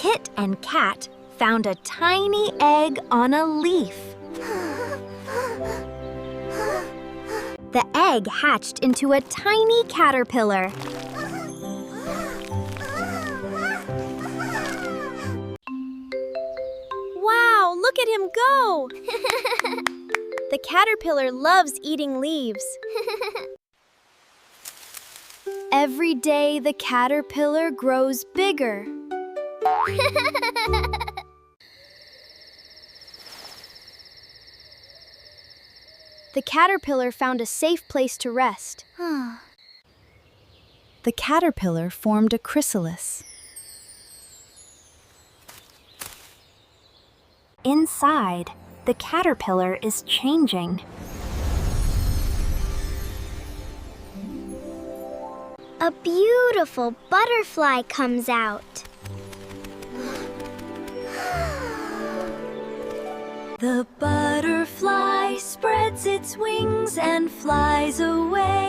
Kit and Kat found a tiny egg on a leaf. The egg hatched into a tiny caterpillar. Wow, look at him go! The caterpillar loves eating leaves. Every day the caterpillar grows bigger. The caterpillar found a safe place to rest. The caterpillar formed a chrysalis. Inside, the caterpillar is changing. A beautiful butterfly comes out. The butterfly spreads its wings and flies away.